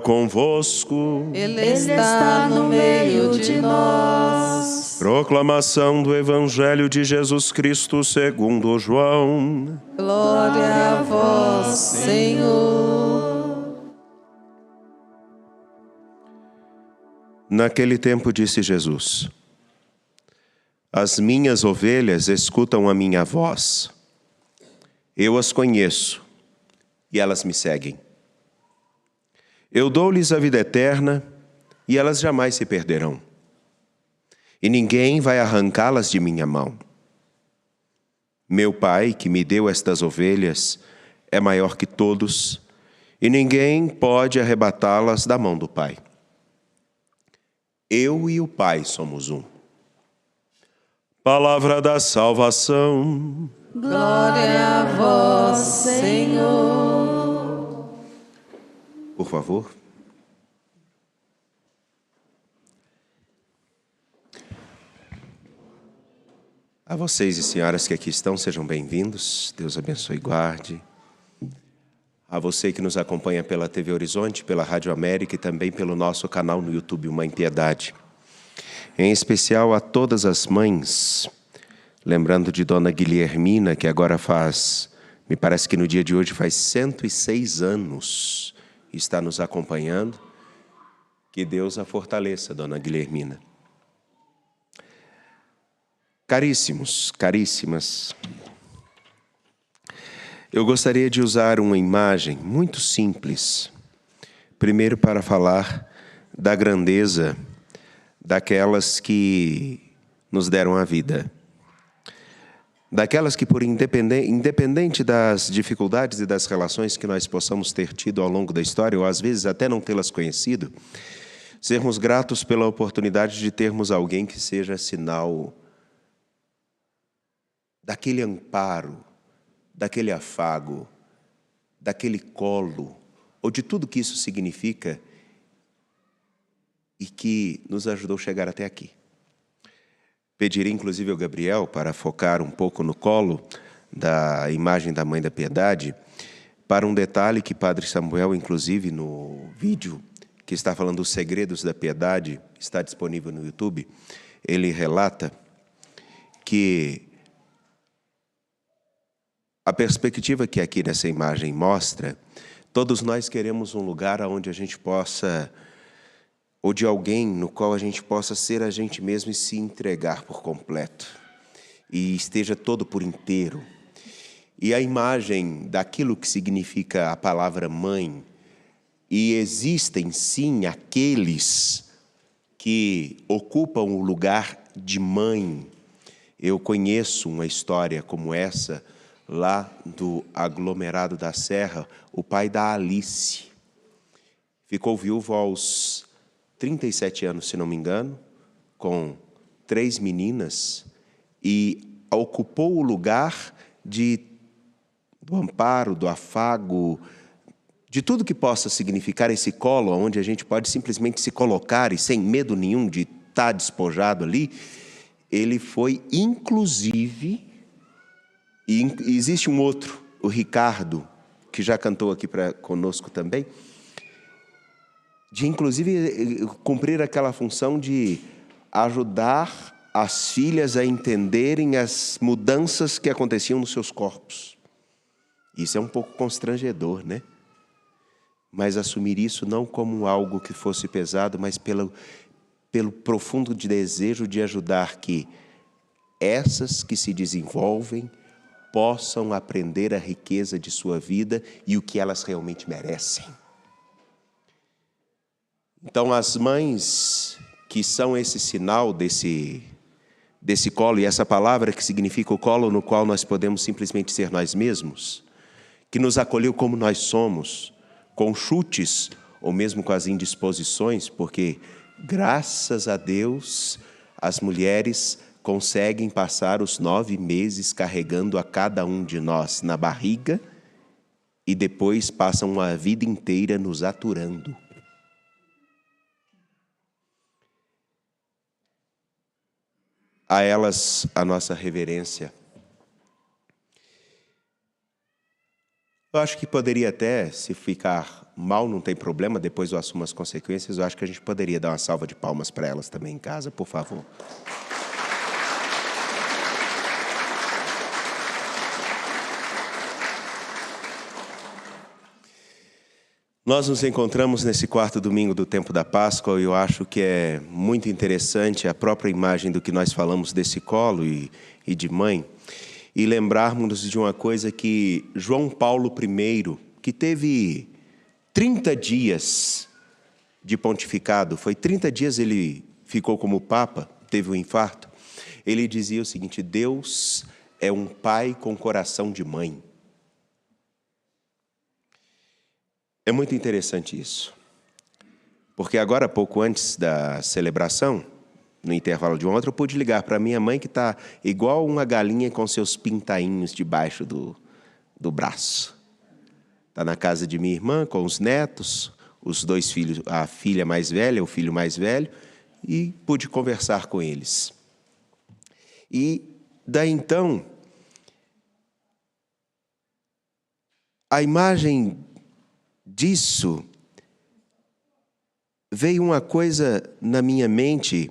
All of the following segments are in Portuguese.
Convosco. Ele está no meio de nós. Proclamação do Evangelho de Jesus Cristo segundo João. Glória a vós, Senhor. Naquele tempo disse Jesus: As minhas ovelhas escutam a minha voz. Eu as conheço e elas me seguem. Eu dou-lhes a vida eterna e elas jamais se perderão. E ninguém vai arrancá-las de minha mão. Meu Pai, que me deu estas ovelhas, é maior que todos, e ninguém pode arrebatá-las da mão do Pai. Eu e o Pai somos um. Palavra da salvação. Glória a vós, Senhor. Por favor. A vocês e senhoras que aqui estão, sejam bem-vindos. Deus abençoe e guarde. A você que nos acompanha pela TV Horizonte, pela Rádio América e também pelo nosso canal no YouTube, Mãe Piedade. Em especial a todas as mães, lembrando de Dona Guilhermina, que agora me parece que no dia de hoje faz 106 anos, está nos acompanhando. Que Deus a fortaleça, Dona Guilhermina. Caríssimos, caríssimas, eu gostaria de usar uma imagem muito simples, primeiro para falar da grandeza daquelas que nos deram a vida. Daquelas que, por independente das dificuldades e das relações que nós possamos ter tido ao longo da história, ou às vezes até não tê-las conhecido, sermos gratos pela oportunidade de termos alguém que seja sinal daquele amparo, daquele afago, daquele colo, ou de tudo que isso significa e que nos ajudou a chegar até aqui. Pediria inclusive ao Gabriel para focar um pouco no colo da imagem da Mãe da Piedade, para um detalhe que Padre Samuel, inclusive no vídeo que está falando dos segredos da piedade, está disponível no YouTube, ele relata que a perspectiva que aqui nessa imagem mostra, todos nós queremos um lugar onde a gente possa, ou de alguém no qual a gente possa ser a gente mesmo e se entregar por completo, e esteja todo por inteiro. E a imagem daquilo que significa a palavra mãe, e existem sim aqueles que ocupam o lugar de mãe. Eu conheço uma história como essa, lá do aglomerado da Serra, o pai da Alice. Ficou viúvo aos 37 anos, se não me engano, com 3 meninas, e ocupou o lugar do amparo, do afago, de tudo que possa significar esse colo, onde a gente pode simplesmente se colocar e sem medo nenhum de estar despojado ali. Ele foi, inclusive, e existe um outro, o Ricardo, que já cantou aqui conosco também, de inclusive cumprir aquela função de ajudar as filhas a entenderem as mudanças que aconteciam nos seus corpos. Isso é um pouco constrangedor, né? Mas assumir isso não como algo que fosse pesado, mas pelo profundo desejo de ajudar que essas que se desenvolvem possam aprender a riqueza de sua vida e o que elas realmente merecem. Então, as mães que são esse sinal desse colo, e essa palavra que significa o colo no qual nós podemos simplesmente ser nós mesmos, que nos acolheu como nós somos, com chutes ou mesmo com as indisposições, porque, graças a Deus, as mulheres conseguem passar os 9 meses carregando a cada um de nós na barriga e depois passam a vida inteira nos aturando. A elas a nossa reverência. Eu acho que poderia até, se ficar mal, não tem problema, depois eu assumo as consequências, eu acho que a gente poderia dar uma salva de palmas para elas também em casa, por favor. Nós nos encontramos nesse quarto domingo do tempo da Páscoa e eu acho que é muito interessante a própria imagem do que nós falamos desse colo e de mãe, e lembrarmos de uma coisa que João Paulo I, que teve 30 dias de pontificado, foi 30 dias ele ficou como Papa, teve um infarto, ele dizia o seguinte: Deus é um pai com coração de mãe. É muito interessante isso, porque agora, pouco antes da celebração, no intervalo de ontem, eu pude ligar para minha mãe, que está igual uma galinha com seus pintainhos debaixo do braço. Está na casa de minha irmã, com os netos, os 2 filhos, a filha mais velha, o filho mais velho, e pude conversar com eles. E daí então, a imagem disso, veio uma coisa na minha mente: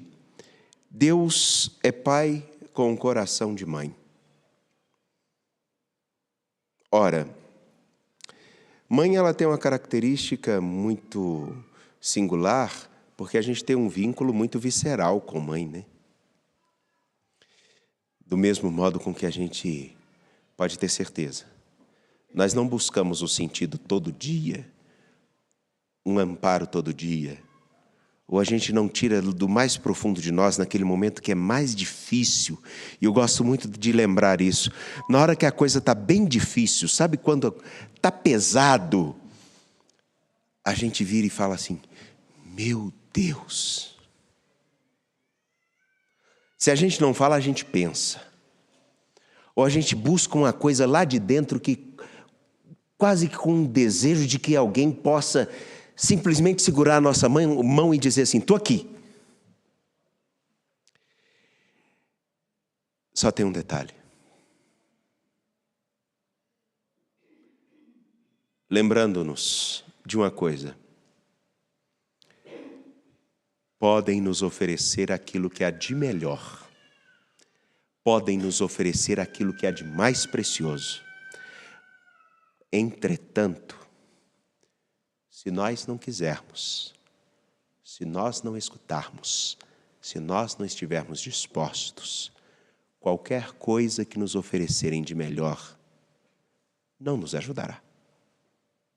Deus é pai com um coração de mãe. Ora, mãe, ela tem uma característica muito singular, porque a gente tem um vínculo muito visceral com mãe, né? Do mesmo modo com que a gente pode ter certeza. Nós não buscamos o sentido todo dia, um amparo todo dia, ou a gente não tira do mais profundo de nós naquele momento que é mais difícil. E eu gosto muito de lembrar isso. Na hora que a coisa está bem difícil, sabe quando está pesado, a gente vira e fala assim: meu Deus. Se a gente não fala, a gente pensa. Ou a gente busca uma coisa lá de dentro que quase que com um desejo de que alguém possa simplesmente segurar a nossa mão e dizer assim: estou aqui. Só tem um detalhe. Lembrando-nos de uma coisa: podem nos oferecer aquilo que há de melhor, podem nos oferecer aquilo que há de mais precioso. Entretanto, se nós não quisermos, se nós não escutarmos, se nós não estivermos dispostos, qualquer coisa que nos oferecerem de melhor não nos ajudará.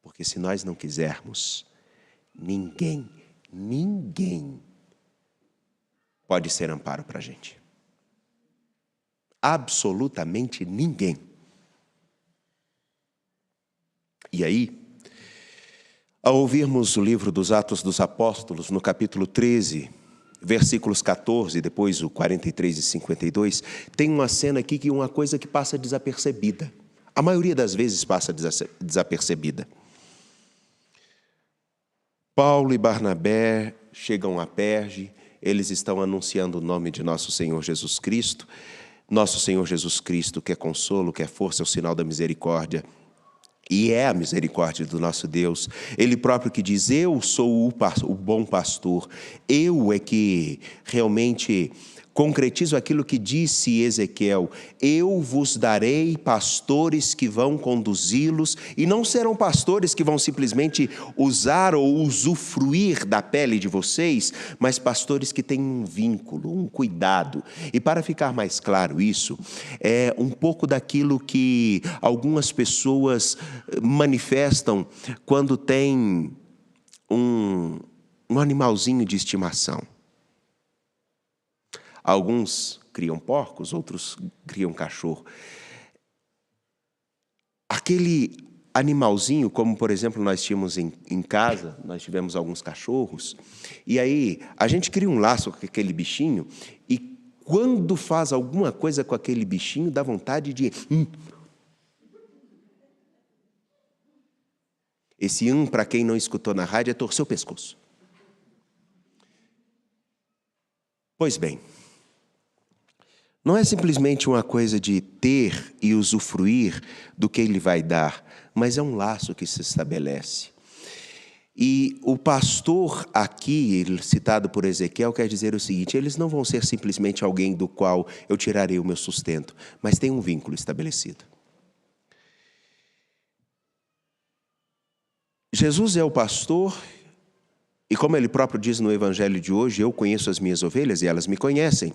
Porque se nós não quisermos, ninguém pode ser amparo para a gente. Absolutamente ninguém. E aí, ao ouvirmos o livro dos Atos dos Apóstolos, no capítulo 13, versículos 14, depois o 43 e 52, tem uma cena aqui que é uma coisa que passa desapercebida. A maioria das vezes passa desapercebida. Paulo e Barnabé chegam a Perge, eles estão anunciando o nome de nosso Senhor Jesus Cristo. Nosso Senhor Jesus Cristo, que é consolo, que é força, é o sinal da misericórdia. E é a misericórdia do nosso Deus. Ele próprio que diz: eu sou o bom pastor. Eu é que realmente concretizo aquilo que disse Ezequiel: eu vos darei pastores que vão conduzi-los, e não serão pastores que vão simplesmente usar ou usufruir da pele de vocês, mas pastores que têm um vínculo, um cuidado. E para ficar mais claro isso, é um pouco daquilo que algumas pessoas manifestam quando tem um animalzinho de estimação. Alguns criam porcos, outros criam cachorro. Aquele animalzinho, como por exemplo nós tínhamos em casa, nós tivemos alguns cachorros, e aí a gente cria um laço com aquele bichinho, e quando faz alguma coisa com aquele bichinho, dá vontade de... Esse para quem não escutou na rádio, é torcer o pescoço. Pois bem, Não é simplesmente uma coisa de ter e usufruir do que Ele vai dar, mas é um laço que se estabelece. E o pastor aqui, citado por Ezequiel, quer dizer o seguinte: eles não vão ser simplesmente alguém do qual eu tirarei o meu sustento, mas tem um vínculo estabelecido. Jesus é o pastor, e como ele próprio diz no evangelho de hoje, eu conheço as minhas ovelhas e elas me conhecem,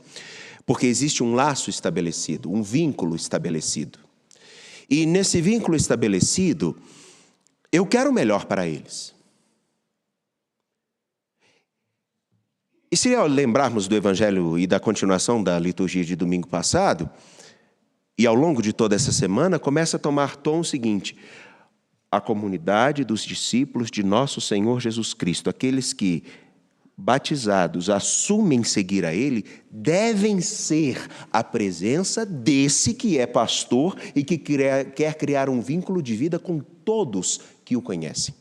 porque existe um laço estabelecido, um vínculo estabelecido. E nesse vínculo estabelecido, eu quero o melhor para eles. E se lembrarmos do evangelho e da continuação da liturgia de domingo passado, e ao longo de toda essa semana, começa a tomar tom o seguinte: a comunidade dos discípulos de nosso Senhor Jesus Cristo, aqueles que, batizados, assumem seguir a Ele, devem ser a presença desse que é pastor e que quer criar um vínculo de vida com todos que o conhecem.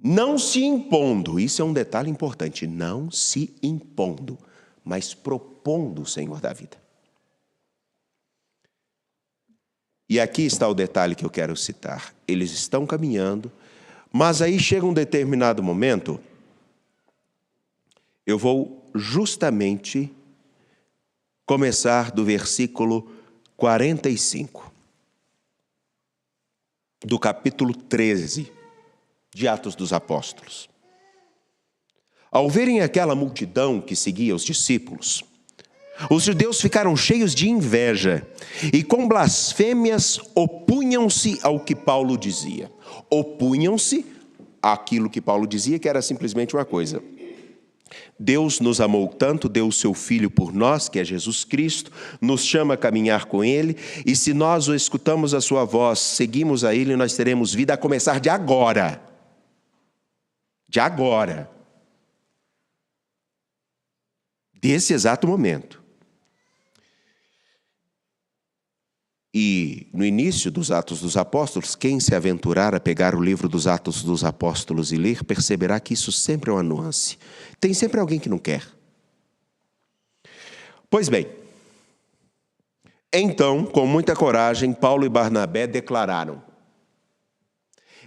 Não se impondo, isso é um detalhe importante, não se impondo, mas propondo o Senhor da vida. E aqui está o detalhe que eu quero citar. Eles estão caminhando, mas aí chega um determinado momento, eu vou justamente começar do versículo 45, do capítulo 13 de Atos dos Apóstolos. Ao verem aquela multidão que seguia os discípulos, os judeus ficaram cheios de inveja e com blasfêmias opunham-se ao que Paulo dizia. Opunham-se àquilo que Paulo dizia, que era simplesmente uma coisa: Deus nos amou tanto, deu o seu Filho por nós, que é Jesus Cristo, nos chama a caminhar com Ele, e se nós o escutamos a sua voz, seguimos a Ele, nós teremos vida a começar de agora. De agora. Desse exato momento. E no início dos Atos dos Apóstolos, quem se aventurar a pegar o livro dos Atos dos Apóstolos e ler, perceberá que isso sempre é uma nuance. Tem sempre alguém que não quer. Pois bem, então, com muita coragem, Paulo e Barnabé declararam: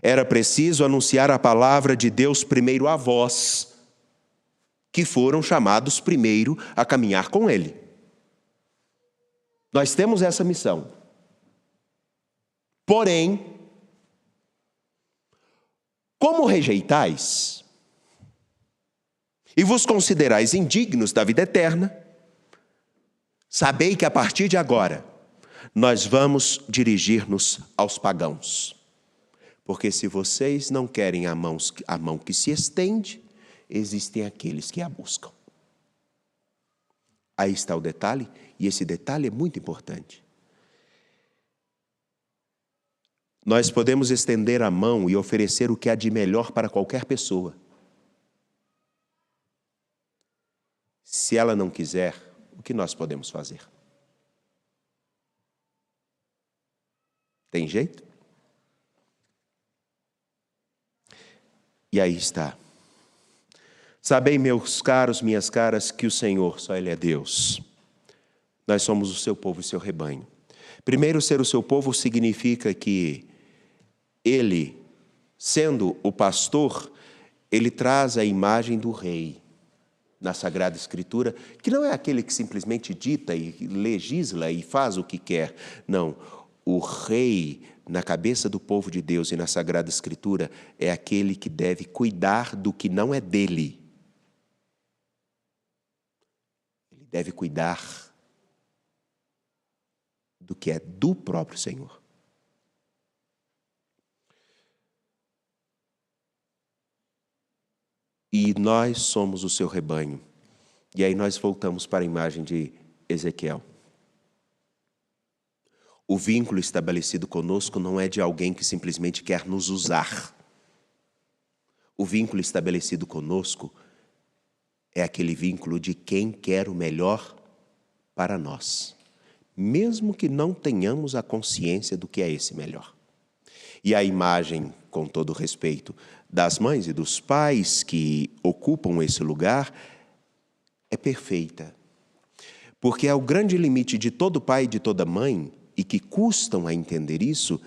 era preciso anunciar a palavra de Deus primeiro a vós, que foram chamados primeiro a caminhar com Ele. Nós temos essa missão. Porém, como rejeitais e vos considerais indignos da vida eterna, sabei que a partir de agora nós vamos dirigir-nos aos pagãos. Porque se vocês não querem a mão que se estende, existem aqueles que a buscam. Aí está o detalhe, e esse detalhe é muito importante. Nós podemos estender a mão e oferecer o que há de melhor para qualquer pessoa. Se ela não quiser, o que nós podemos fazer? Tem jeito? E aí está. Sabei, meus caros, minhas caras, que o Senhor, só Ele é Deus. Nós somos o seu povo e seu rebanho. Primeiro, ser o seu povo significa que Ele, sendo o pastor, Ele traz a imagem do rei na Sagrada Escritura, que não é aquele que simplesmente dita e legisla e faz o que quer. Não, o rei na cabeça do povo de Deus e na Sagrada Escritura é aquele que deve cuidar do que não é dele. Ele deve cuidar do que é do próprio Senhor. E nós somos o seu rebanho. E aí nós voltamos para a imagem de Ezequiel. O vínculo estabelecido conosco não é de alguém que simplesmente quer nos usar. O vínculo estabelecido conosco é aquele vínculo de quem quer o melhor para nós, mesmo que não tenhamos a consciência do que é esse melhor. E a imagem, com todo respeito, das mães e dos pais que ocupam esse lugar é perfeita. Porque é o grande limite de todo pai e de toda mãe, e que custam a entender isso,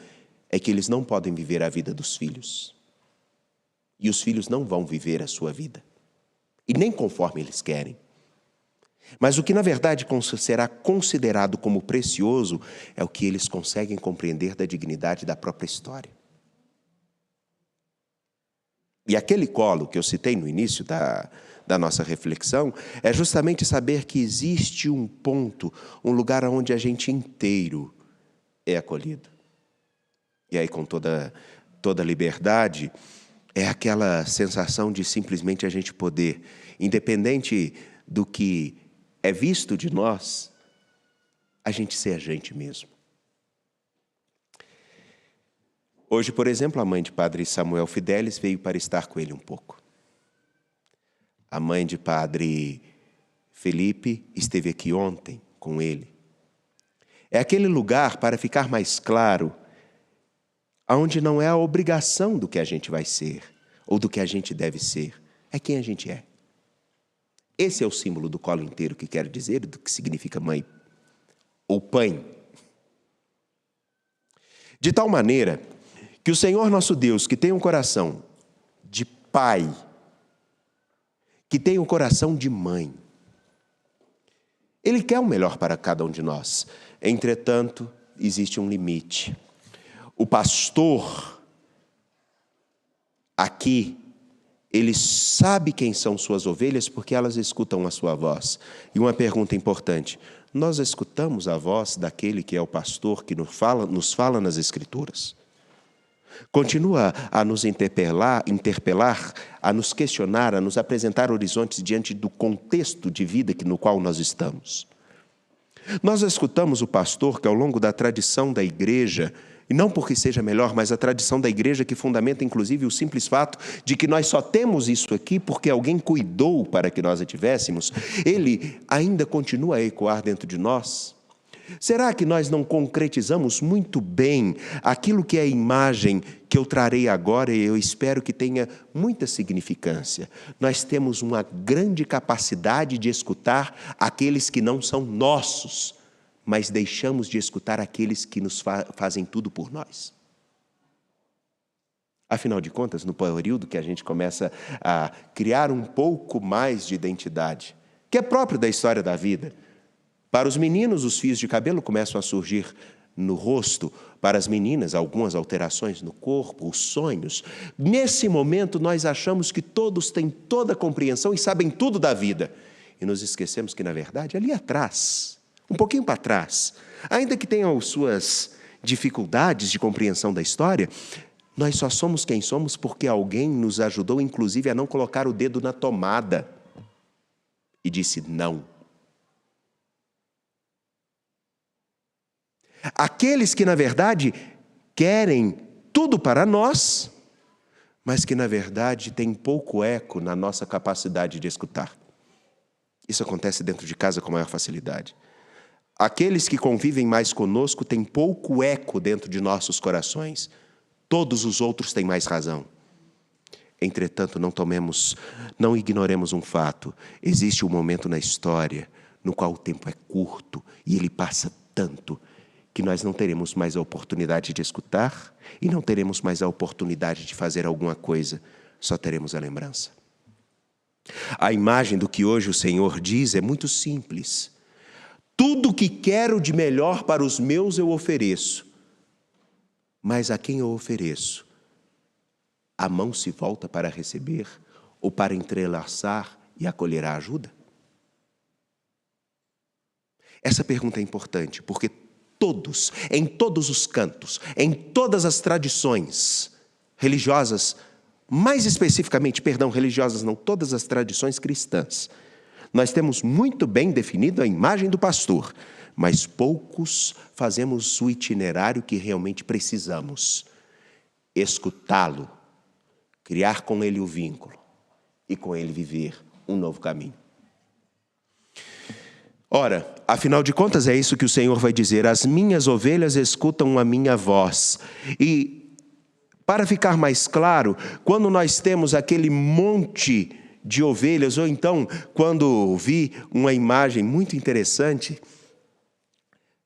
é que eles não podem viver a vida dos filhos. E os filhos não vão viver a sua vida. E nem conforme eles querem. Mas o que na verdade será considerado como precioso é o que eles conseguem compreender da dignidade da própria história. E aquele colo que eu citei no início da nossa reflexão é justamente saber que existe um ponto, um lugar onde a gente inteiro é acolhido. E aí com toda liberdade, é aquela sensação de simplesmente a gente poder, independente do que é visto de nós, a gente ser a gente mesmo. Hoje, por exemplo, a mãe de Padre Samuel Fidelis veio para estar com ele um pouco. A mãe de Padre Felipe esteve aqui ontem com ele. É aquele lugar, para ficar mais claro, onde não é a obrigação do que a gente vai ser, ou do que a gente deve ser, é quem a gente é. Esse é o símbolo do colo inteiro que quero dizer, do que significa mãe, ou pai. De tal maneira que o Senhor nosso Deus, que tem um coração de pai, que tem um coração de mãe, Ele quer o melhor para cada um de nós. Entretanto, existe um limite. O pastor, aqui, ele sabe quem são suas ovelhas porque elas escutam a sua voz. E uma pergunta importante: nós escutamos a voz daquele que é o pastor que nos fala nas Escrituras? Continua a nos interpelar, a nos questionar, a nos apresentar horizontes diante do contexto de vida no qual nós estamos. Nós escutamos o pastor que ao longo da tradição da igreja, e não porque seja melhor, mas a tradição da igreja que fundamenta inclusive o simples fato de que nós só temos isso aqui porque alguém cuidou para que nós a tivéssemos, ele ainda continua a ecoar dentro de nós. Será que nós não concretizamos muito bem aquilo que é a imagem que eu trarei agora e eu espero que tenha muita significância? Nós temos uma grande capacidade de escutar aqueles que não são nossos, mas deixamos de escutar aqueles que nos fazem tudo por nós. Afinal de contas, no período que a gente começa a criar um pouco mais de identidade, que é próprio da história da vida. Para os meninos, os fios de cabelo começam a surgir no rosto. Para as meninas, algumas alterações no corpo, os sonhos. Nesse momento, nós achamos que todos têm toda a compreensão e sabem tudo da vida. E nos esquecemos que, na verdade, ali atrás, um pouquinho para trás, ainda que tenham suas dificuldades de compreensão da história, nós só somos quem somos porque alguém nos ajudou, inclusive, a não colocar o dedo na tomada. E disse não. Aqueles que, na verdade, querem tudo para nós, mas que, na verdade, têm pouco eco na nossa capacidade de escutar. Isso acontece dentro de casa com maior facilidade. Aqueles que convivem mais conosco têm pouco eco dentro de nossos corações. Todos os outros têm mais razão. Entretanto, não ignoremos um fato. Existe um momento na história no qual o tempo é curto e ele passa tanto que nós não teremos mais a oportunidade de escutar e não teremos mais a oportunidade de fazer alguma coisa, só teremos a lembrança. A imagem do que hoje o Senhor diz é muito simples. Tudo o que quero de melhor para os meus eu ofereço, mas a quem eu ofereço? A mão se volta para receber ou para entrelaçar e acolher a ajuda? Essa pergunta é importante, porque todos, em todos os cantos, em todas as tradições religiosas, mais especificamente, religiosas não, todas as tradições cristãs, nós temos muito bem definido a imagem do pastor, mas poucos fazemos o itinerário que realmente precisamos. Escutá-lo, criar com ele o vínculo e com ele viver um novo caminho. Ora, afinal de contas, é isso que o Senhor vai dizer: as minhas ovelhas escutam a minha voz. E, para ficar mais claro, quando nós temos aquele monte de ovelhas, ou então, quando vi uma imagem muito interessante,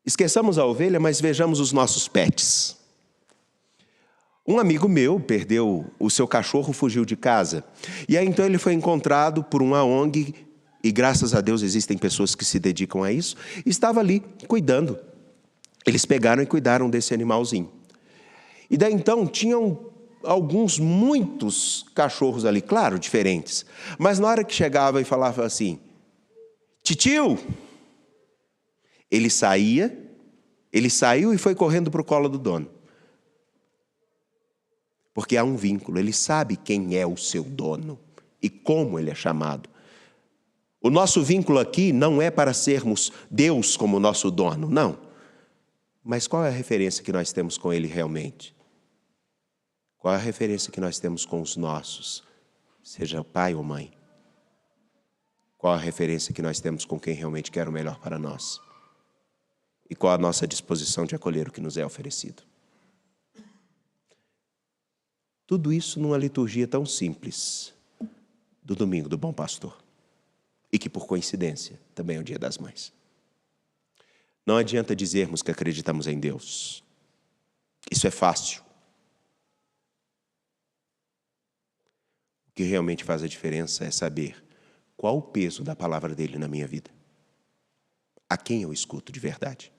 esqueçamos a ovelha, mas vejamos os nossos pets. Um amigo meu perdeu o seu cachorro, fugiu de casa. E aí então ele foi encontrado por uma ONG, e graças a Deus existem pessoas que se dedicam a isso, e estava ali cuidando. Eles pegaram e cuidaram desse animalzinho. E daí então tinham muitos cachorros ali, claro, diferentes. Mas na hora que chegava e falava assim, titio, ele saiu e foi correndo para o colo do dono. Porque há um vínculo, ele sabe quem é o seu dono e como ele é chamado. O nosso vínculo aqui não é para sermos Deus como nosso dono, não. Mas qual é a referência que nós temos com ele realmente? Qual é a referência que nós temos com os nossos, seja pai ou mãe? Qual a referência que nós temos com quem realmente quer o melhor para nós? E qual a nossa disposição de acolher o que nos é oferecido? Tudo isso numa liturgia tão simples do Domingo do Bom Pastor. E que, por coincidência, também é o Dia das Mães. Não adianta dizermos que acreditamos em Deus. Isso é fácil. O que realmente faz a diferença é saber qual o peso da palavra dele na minha vida. A quem eu escuto de verdade.